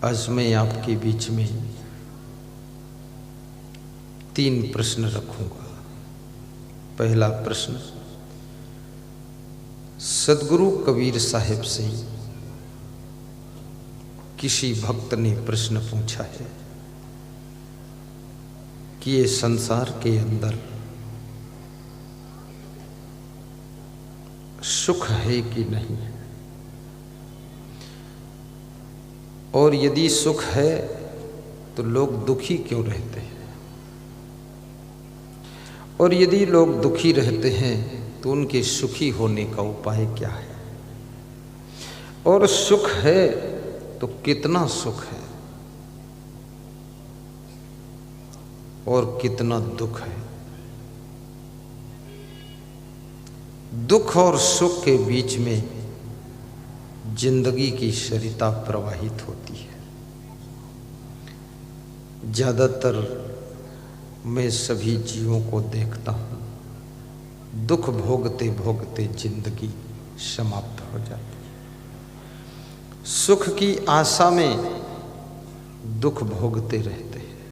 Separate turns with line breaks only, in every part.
आज मैं आपके बीच में 3 प्रश्न रखूंगा। पहला प्रश्न सदगुरु कबीर साहिब से किसी भक्त ने प्रश्न पूछा है कि ये संसार के अंदर सुख है कि नहीं है, और यदि सुख है तो लोग दुखी क्यों रहते हैं, और यदि लोग दुखी रहते हैं तो उनके सुखी होने का उपाय क्या है, और सुख है तो कितना सुख है और कितना दुख है। दुख और सुख के बीच में जिंदगी की सरिता प्रवाहित होती है। ज़्यादातर मैं सभी जीवों को देखता हूँ, दुख भोगते भोगते जिंदगी समाप्त हो जाती है। सुख की आशा में दुख भोगते रहते हैं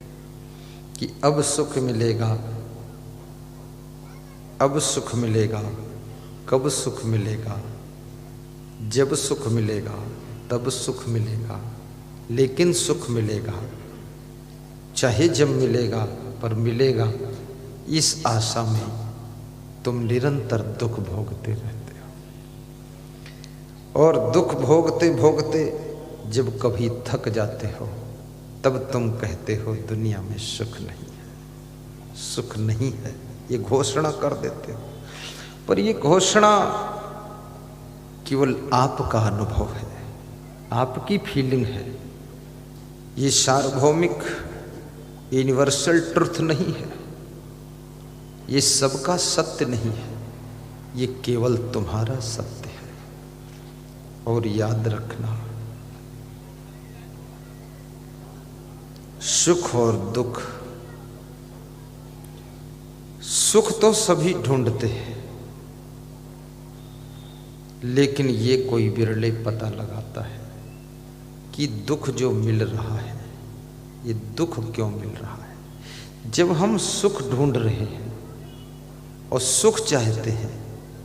कि अब सुख मिलेगा, अब सुख मिलेगा, कब सुख मिलेगा, जब सुख मिलेगा तब सुख मिलेगा, लेकिन सुख मिलेगा, चाहे जब मिलेगा पर मिलेगा। इस आशा में तुम निरंतर दुख भोगते रहते हो, और दुख भोगते भोगते जब कभी थक जाते हो तब तुम कहते हो दुनिया में सुख नहीं है, सुख नहीं है, ये घोषणा कर देते हो। पर ये घोषणा केवल आपका अनुभव है, आपकी फीलिंग है। ये सार्वभौमिक यूनिवर्सल ट्रुथ नहीं है, ये सबका सत्य नहीं है, ये केवल तुम्हारा सत्य है। और याद रखना, सुख और दुख, सुख तो सभी ढूंढते हैं, लेकिन ये कोई विरले पता लगाता है कि दुख जो मिल रहा है ये दुख क्यों मिल रहा है। जब हम सुख ढूंढ रहे हैं और सुख चाहते हैं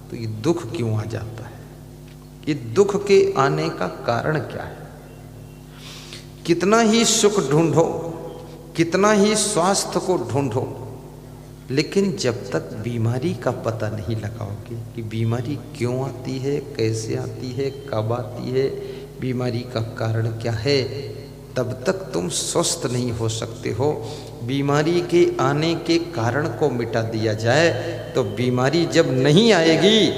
तो ये दुख क्यों आ जाता है, ये दुख के आने का कारण क्या है। कितना ही सुख ढूंढो, कितना ही स्वास्थ्य को ढूंढो, लेकिन जब तक बीमारी का पता नहीं लगाओगे कि बीमारी क्यों आती है, कैसे आती है, कब आती है, बीमारी का कारण क्या है, तब तक तुम स्वस्थ नहीं हो सकते हो। बीमारी के आने के कारण को मिटा दिया जाए तो बीमारी जब नहीं आएगी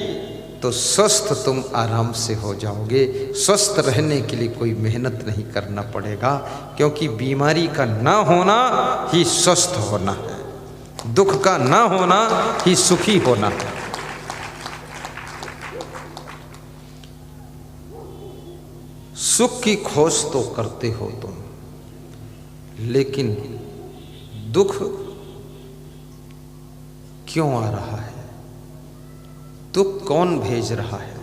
तो स्वस्थ तुम आराम से हो जाओगे। स्वस्थ रहने के लिए कोई मेहनत नहीं करना पड़ेगा, क्योंकि बीमारी का ना होना ही स्वस्थ होना है, दुख का ना होना ही सुखी होना है। सुख की खोज तो करते हो तुम, लेकिन दुख क्यों आ रहा है, दुख कौन भेज रहा है,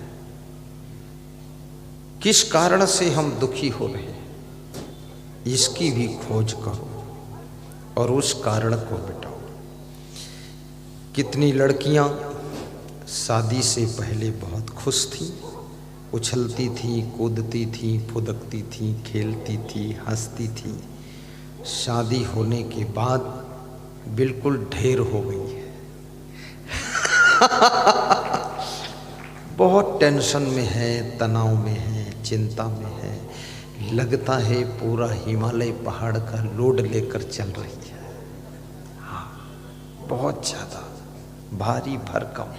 किस कारण से हम दुखी हो रहे हैं, इसकी भी खोज करो और उस कारण को मिटाओ। कितनी लड़कियां शादी से पहले बहुत खुश थीं, उछलती थीं, कूदती थीं, फुदकती थीं, खेलती थीं, हंसती थीं। शादी होने के बाद बिल्कुल ढेर हो गई है। बहुत टेंशन में है, तनाव में है, चिंता में है। लगता है पूरा हिमालय पहाड़ का लोड लेकर चल रही है। हाँ, बहुत ज़्यादा भारी भरकम।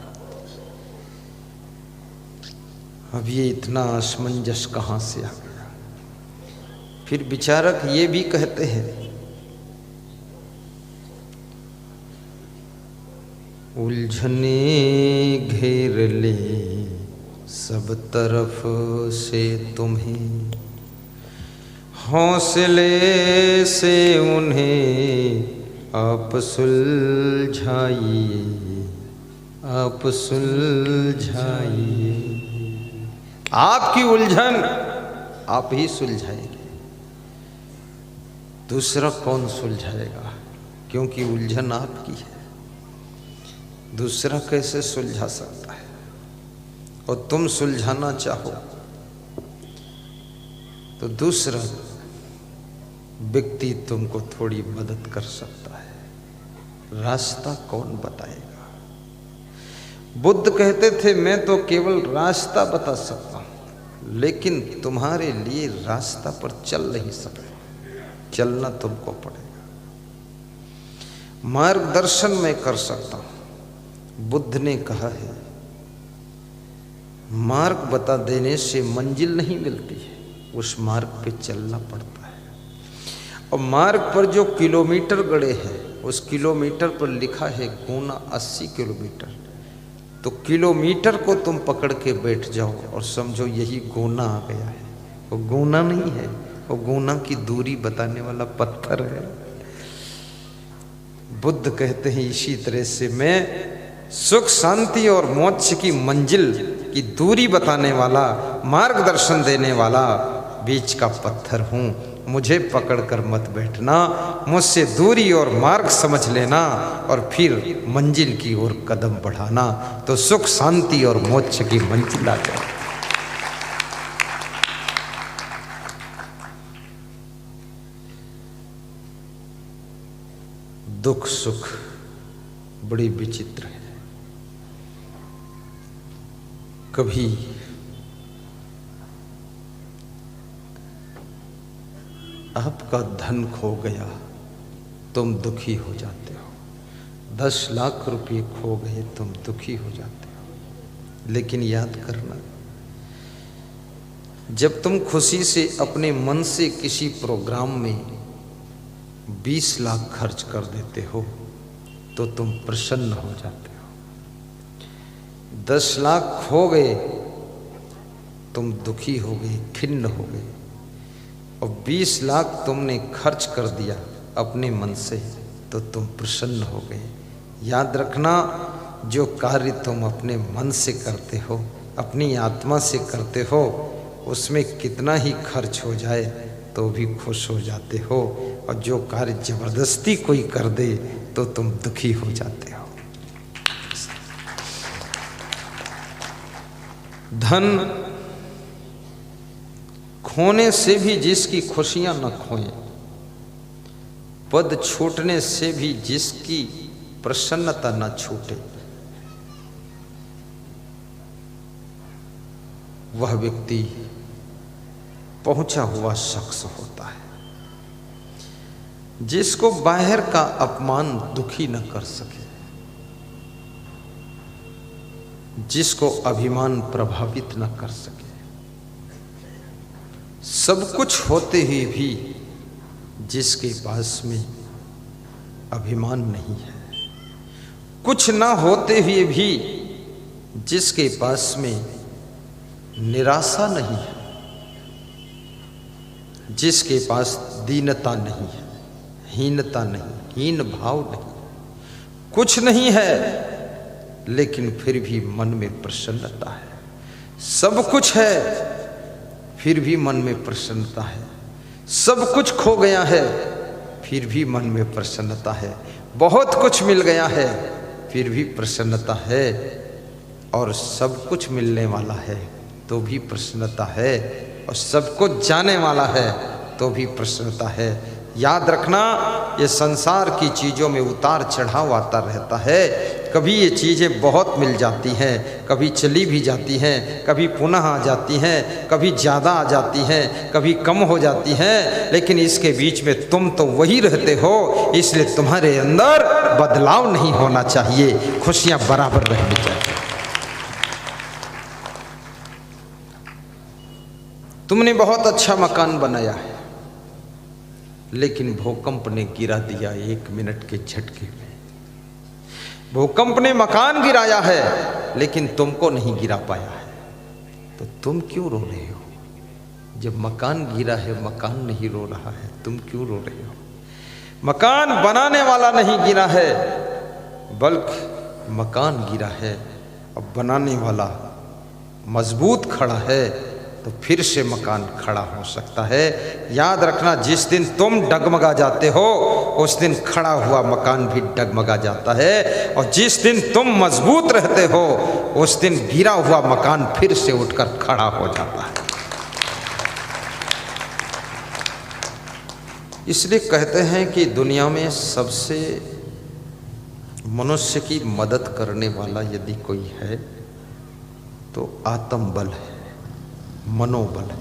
अब ये इतना असमंजस कहाँ से आ गया। फिर विचारक ये भी कहते हैं, उलझने घेर ले सब तरफ से तुम्हें, हौसले से उन्हें आप सुलझाइए, आप सुलझाइए। आपकी उलझन आप ही सुलझाएंगे। दूसरा कौन सुलझाएगा, क्योंकि उलझन आपकी है। दूसरा कैसे सुलझा सकता है? और तुम सुलझाना चाहो तो दूसरा व्यक्ति तुमको थोड़ी मदद कर सकता है। रास्ता कौन बताएगा? बुद्ध कहते थे मैं तो केवल रास्ता बता सकता हूं, लेकिन तुम्हारे लिए रास्ता पर चल नहीं सकता, चलना तुमको पड़ेगा। मार्गदर्शन मैं कर सकता हूं। बुद्ध ने कहा है मार्ग बता देने से मंजिल नहीं मिलती है, उस मार्ग पे चलना पड़ता है। और मार्ग पर जो किलोमीटर गड़े हैं उस किलोमीटर पर लिखा है गुना 80 किलोमीटर। तो किलोमीटर को तुम पकड़ के बैठ जाओ और समझो यही गुना आ गया है। वो गुना नहीं है, वो गुना की दूरी बताने वाला पत्थर है। बुद्ध कहते हैं इसी तरह से मैं सुख शांति और मोक्ष की मंजिल की दूरी बताने वाला, मार्गदर्शन देने वाला बीच का पत्थर हूँ। मुझे पकड़कर मत बैठना, मुझसे दूरी और मार्ग समझ लेना और फिर मंजिल की ओर कदम बढ़ाना, तो सुख शांति और मोक्ष की मंजिल आ जाए। दुख सुख बड़ी विचित्र है। कभी आपका धन खो गया, तुम दुखी हो जाते हो। 10 लाख रुपए खो गए, तुम दुखी हो जाते हो। लेकिन याद करना, जब तुम खुशी से अपने मन से किसी प्रोग्राम में 20 लाख खर्च कर देते हो तो तुम प्रसन्न हो जाते हो। 10 लाख खो गए, तुम दुखी हो गए, खिन्न हो गए। और 20 लाख तुमने खर्च कर दिया अपने मन से तो तुम प्रसन्न हो गए। याद रखना, जो कार्य तुम अपने मन से करते हो, अपनी आत्मा से करते हो, उसमें कितना ही खर्च हो जाए तो भी खुश हो जाते हो। और जो कार्य जबरदस्ती कोई कर दे तो तुम दुखी हो जाते हो। धन खोने से भी जिसकी खुशियां न खोएं, पद छूटने से भी जिसकी प्रसन्नता न छूटे, वह व्यक्ति पहुंचा हुआ शख्स होता है। जिसको बाहर का अपमान दुखी न कर सके, जिसको अभिमान प्रभावित न कर सके, सब कुछ होते हुए भी जिसके पास में अभिमान नहीं है, कुछ ना होते हुए भी जिसके पास में निराशा नहीं है, जिसके पास दीनता नहीं है, हीनता नहीं, हीन भाव नहीं, कुछ नहीं है लेकिन फिर भी मन में प्रसन्नता है। सब कुछ है फिर भी मन में प्रसन्नता है। सब कुछ खो गया है फिर भी मन में प्रसन्नता है। बहुत कुछ मिल गया है फिर भी प्रसन्नता है। और सब कुछ मिलने वाला है तो भी प्रसन्नता है, और सब कुछ जाने वाला है तो भी प्रसन्नता है। याद रखना, ये संसार की चीज़ों में उतार चढ़ाव आता रहता है। कभी ये चीज़ें बहुत मिल जाती हैं, कभी चली भी जाती हैं, कभी पुनः आ जाती हैं, कभी ज़्यादा आ जाती हैं, कभी कम हो जाती हैं, लेकिन इसके बीच में तुम तो वही रहते हो। इसलिए तुम्हारे अंदर बदलाव नहीं होना चाहिए, खुशियाँ बराबर रहनी चाहिए। तुमने बहुत अच्छा मकान बनाया है, लेकिन भूकंप ने गिरा दिया 1 मिनट के झटके में। भूकंप ने मकान गिराया है लेकिन तुमको नहीं गिरा पाया है, तो तुम क्यों रो रहे हो? जब मकान गिरा है, मकान नहीं रो रहा है, तुम क्यों रो रहे हो? मकान बनाने वाला नहीं गिरा है, बल्कि मकान गिरा है, अब बनाने वाला मजबूत खड़ा है, तो फिर से मकान खड़ा हो सकता है। याद रखना, जिस दिन तुम डगमगा जाते हो उस दिन खड़ा हुआ मकान भी डगमगा जाता है, और जिस दिन तुम मजबूत रहते हो उस दिन गिरा हुआ मकान फिर से उठकर खड़ा हो जाता है। इसलिए कहते हैं कि दुनिया में सबसे मनुष्य की मदद करने वाला यदि कोई है तो आत्मबल है, मनोबल है,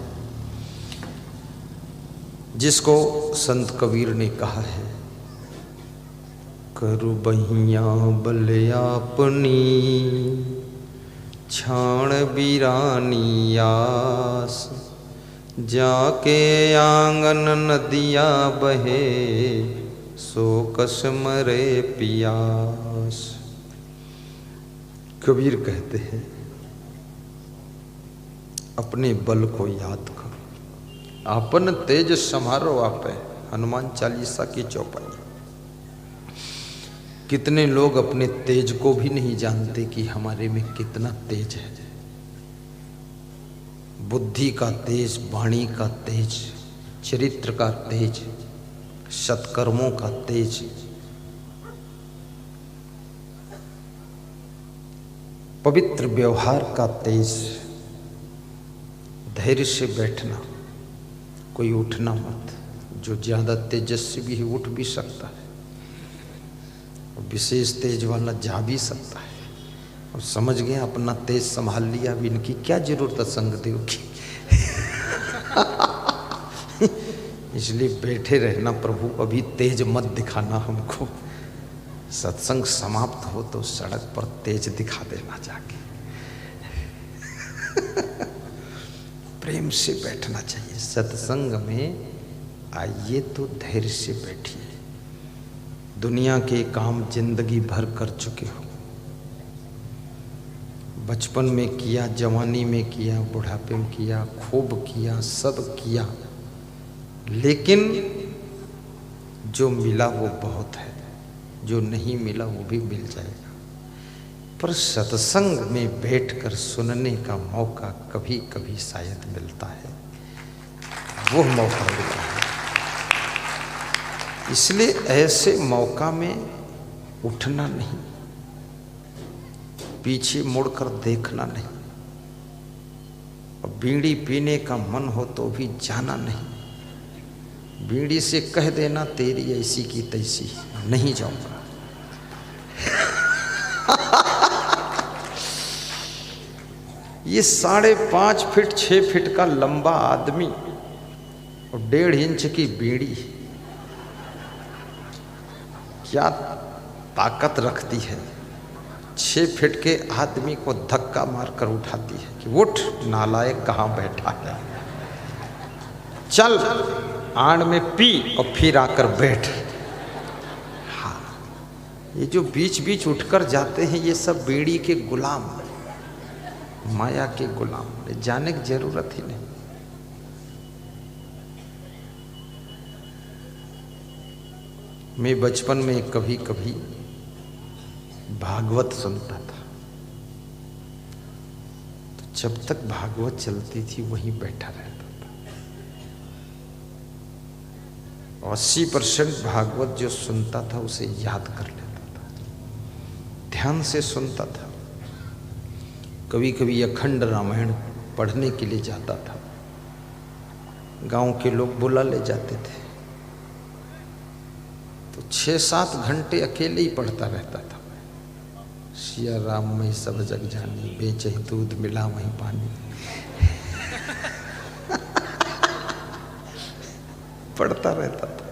जिसको संत कबीर ने कहा है, करु बहिया बल आपनी छाण बीरानी आस, जाके आंगन नदिया बहे सो कस मरे पियास। कबीर कहते हैं अपने बल को याद करो, आपन तेज समारो आपे, हनुमान चालीसा की चौपाई। कितने लोग अपने तेज को भी नहीं जानते कि हमारे में कितना तेज है। बुद्धि का तेज, वाणी का तेज, चरित्र का तेज, सत्कर्मों का तेज, पवित्र व्यवहार का तेज, धैर्य से बैठना, कोई उठना मत। जो ज्यादा तेजस्वी भी है उठ भी सकता है, और विशेष तेज वाला जा भी सकता है, और समझ गए अपना तेज संभाल लिया, अब इनकी क्या जरूरत है संगदेव की। इसलिए बैठे रहना, प्रभु अभी तेज मत दिखाना हमको, सत्संग समाप्त हो तो सड़क पर तेज दिखा देना जाके। प्रेम से बैठना चाहिए सत्संग में। आइए तो धैर्य से बैठिए। दुनिया के काम जिंदगी भर कर चुके हो, बचपन में किया, जवानी में किया, बुढ़ापे में किया, खूब किया, सब किया, लेकिन जो मिला वो बहुत है, जो नहीं मिला वो भी मिल जाएगा। पर सत्संग में बैठकर सुनने का मौका कभी कभी शायद मिलता है, वो मौका मिला है। इसलिए ऐसे मौका में उठना नहीं, पीछे मुड़कर देखना नहीं, और बीड़ी पीने का मन हो तो भी जाना नहीं। बीड़ी से कह देना तेरी ऐसी की तैसी, नहीं जाऊंगा। ये 5.5 फीट 6 फीट का लंबा आदमी और 1.5 इंच की बीड़ी क्या ताकत रखती है। 6 फीट के आदमी को धक्का मारकर उठाती है कि उठ नालायक, कहाँ बैठा है, चल आड़ में पी और फिर आकर बैठ। हाँ, ये जो बीच बीच उठकर जाते हैं ये सब बीड़ी के गुलाम, माया के गुलाम, जाने की जरूरत ही नहीं। मैं बचपन में कभी कभी भागवत सुनता था, तो जब तक भागवत चलती थी वहीं बैठा रहता था। 80% भागवत जो सुनता था उसे याद कर लेता था, ध्यान से सुनता था। कभी कभी अखंड रामायण पढ़ने के लिए जाता था, गांव के लोग बुला ले जाते थे, तो 6-7 घंटे अकेले ही पढ़ता रहता था। सिया राम में सब जग जानी, बेचे दूध मिला वहीं पानी। पढ़ता रहता था।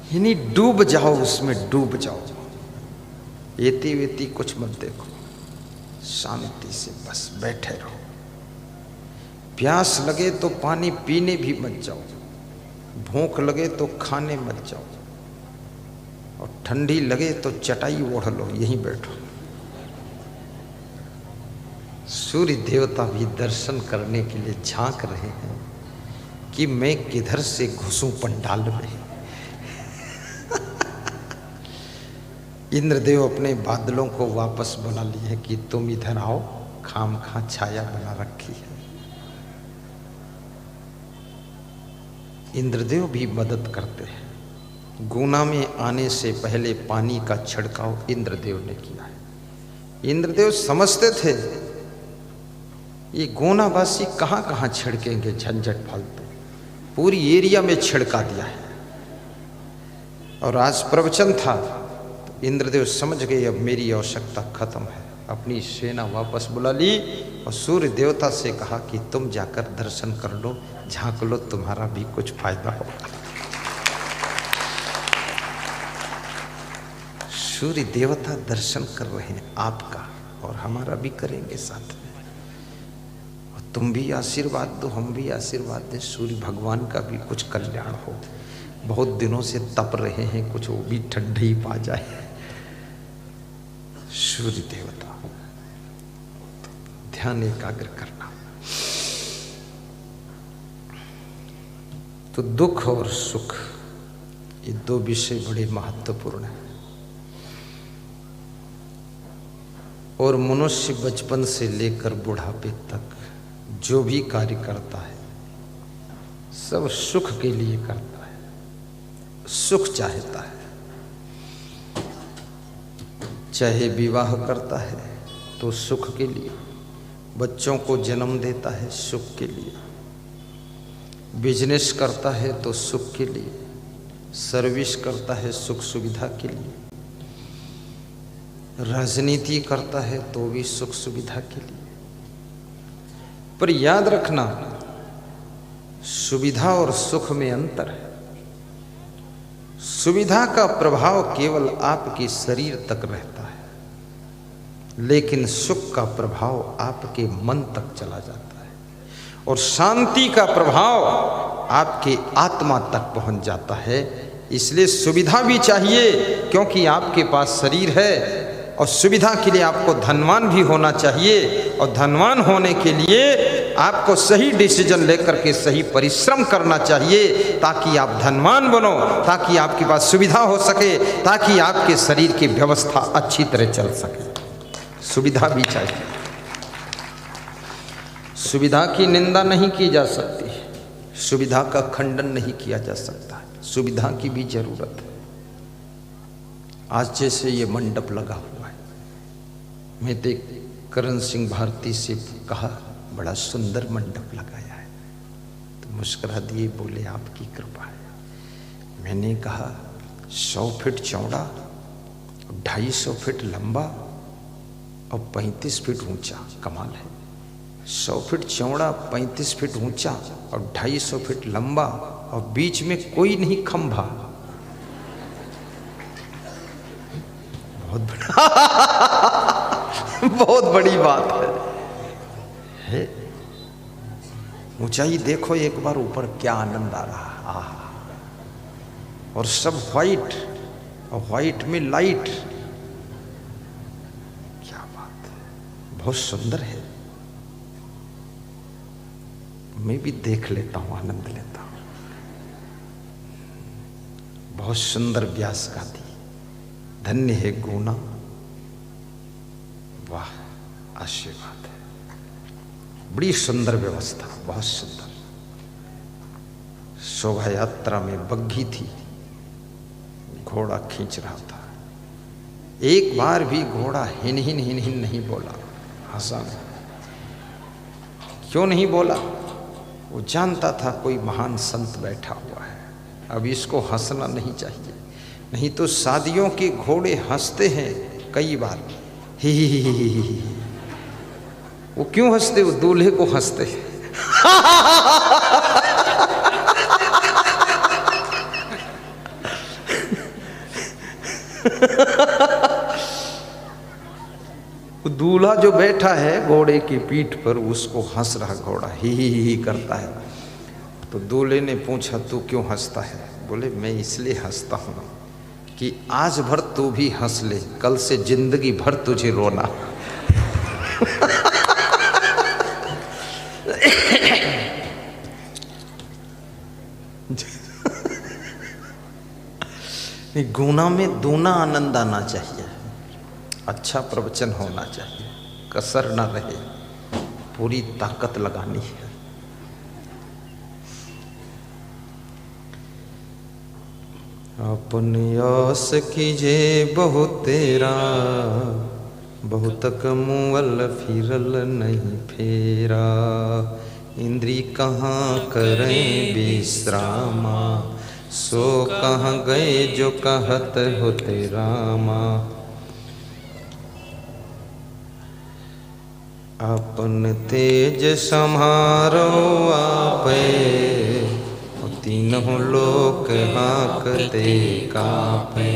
यानी डूब जाओ उसमें, डूब जाओ। एती वेती कुछ मत देखो, शांति से बस बैठे रहो। प्यास लगे तो पानी पीने भी मत जाओ, भूख लगे तो खाने मत जाओ, और ठंडी लगे तो चटाई ओढ़ लो, यहीं बैठो। सूर्य देवता भी दर्शन करने के लिए झांक रहे हैं कि मैं किधर से घुसूं पंडाल में। इंद्रदेव अपने बादलों को वापस बुला लिए कि तुम इधर आओ, खाम खा छाया बना रखी है। इंद्रदेव भी मदद करते हैं। गुना में आने से पहले पानी का छिड़काव इंद्रदेव ने किया है। इंद्रदेव समझते थे ये गोनावासी कहाँ कहाँ छिड़केंगे, झंझट फालतू, पूरी एरिया में छिड़का दिया है। और आज प्रवचन था तो इंद्रदेव समझ गए अब मेरी आवश्यकता खत्म है, अपनी सेना वापस बुला ली और सूर्य देवता से कहा कि तुम जाकर दर्शन कर लो, झांक लो, तुम्हारा भी कुछ फायदा होगा। सूर्य देवता दर्शन कर रहे हैं आपका और हमारा भी करेंगे साथ में, और तुम भी आशीर्वाद दो, हम भी आशीर्वाद दें, सूर्य भगवान का भी कुछ कल्याण हो। बहुत दिनों से तप रहे हैं, कुछ वो भी ठंडी पा जाए। सूर्य देवता, ध्यान एकाग्र करना। तो दुख और सुख ये दो विषय बड़े महत्वपूर्ण हैं। और मनुष्य बचपन से लेकर बुढ़ापे तक जो भी कार्य करता है सब सुख के लिए करता है, सुख चाहता है। चाहे विवाह करता है तो सुख के लिए, बच्चों को जन्म देता है सुख के लिए, बिजनेस करता है तो सुख के लिए, सर्विस करता है सुख सुविधा के लिए, राजनीति करता है तो भी सुख सुविधा के लिए। पर याद रखना, सुविधा और सुख में अंतर है। सुविधा का प्रभाव केवल आपके शरीर तक रहता है, लेकिन सुख का प्रभाव आपके मन तक चला जाता है, और शांति का प्रभाव आपके आत्मा तक पहुंच जाता है। इसलिए सुविधा भी चाहिए, क्योंकि आपके पास शरीर है, और सुविधा के लिए आपको धनवान भी होना चाहिए, और धनवान होने के लिए आपको सही डिसीजन लेकर के सही परिश्रम करना चाहिए, ताकि आप धनवान बनो, ताकि आपके पास सुविधा हो सके, ताकि आपके शरीर की व्यवस्था अच्छी तरह चल सके। सुविधा भी चाहिए। सुविधा की निंदा नहीं की जा सकती, सुविधा का खंडन नहीं किया जा सकता, सुविधा की भी जरूरत है। आज जैसे ये मंडप लगा हुआ है, मैं तो करण सिंह भारती से कहा बड़ा सुंदर मंडप लगाया है, तो मुस्कुरा दिए, बोले आपकी कृपा है। मैंने कहा 100 फीट चौड़ा, 250 फीट लंबा और 35 फीट ऊंचा, कमाल है। 100 फीट चौड़ा, 35 फीट ऊंचा और 250 फीट लंबा, और बीच में कोई नहीं खंभा। बहुत बड़ा बहुत बड़ी बात है। ऊंचाई देखो एक बार ऊपर, क्या आनंद आ रहा है। आहा, और सब व्हाइट, और व्हाइट में लाइट, क्या बात है, बहुत सुंदर है। मैं भी देख लेता हूं, आनंद लेता हूं। बहुत सुंदर व्यास गाती, धन्य है गुना, वाह आशीर्वाद है। बड़ी सुंदर व्यवस्था, बहुत सुंदर। शोभा यात्रा में बग्घी थी, घोड़ा खींच रहा था। एक बार भी घोड़ा हिन हिन हिन हिन नहीं बोला, हंसा। क्यों नहीं बोला? वो जानता था कोई महान संत बैठा हुआ है, अब इसको हंसना नहीं चाहिए। नहीं तो शादियों के घोड़े हंसते हैं कई बार, ही। वो क्यों हंसते? वो दूल्हे को हंसते हैं। दूल्हा जो बैठा है घोड़े की पीठ पर, उसको हंस रहा घोड़ा, ही करता है। तो दूल्हे ने पूछा तू क्यों हंसता है? बोले मैं इसलिए हंसता हूं कि आज भर तू भी हंस ले, कल से जिंदगी भर तुझे रोना। गुना में दूना आनंद आना चाहिए। अच्छा प्रवचन होना चाहिए, कसर ना रहे, पूरी ताकत लगानी है। अपन यश कीजे बहु तेरा, बहुत कमुअल फिरल नहीं फेरा। इंद्री कहाँ करें विश्रामा, सो कहाँ गए जो कहत होते रामा। अपन तेज समारो आपे, तीनों लोक हाँकते कांपे।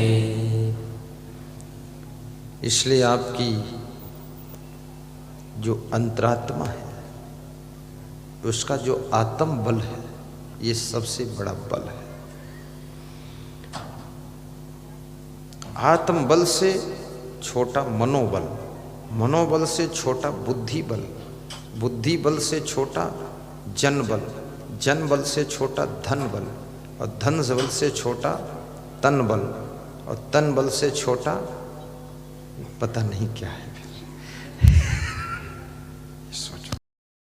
इसलिए आपकी जो अंतरात्मा है, उसका जो आत्म बल है, ये सबसे बड़ा बल है। आत्म बल से छोटा मनोबल, मनोबल से छोटा बुद्धि बल, बुद्धि बल से छोटा जन बल, जन बल से छोटा धन बल, और धन बल से छोटा तन बल, और तन बल से छोटा पता नहीं क्या है।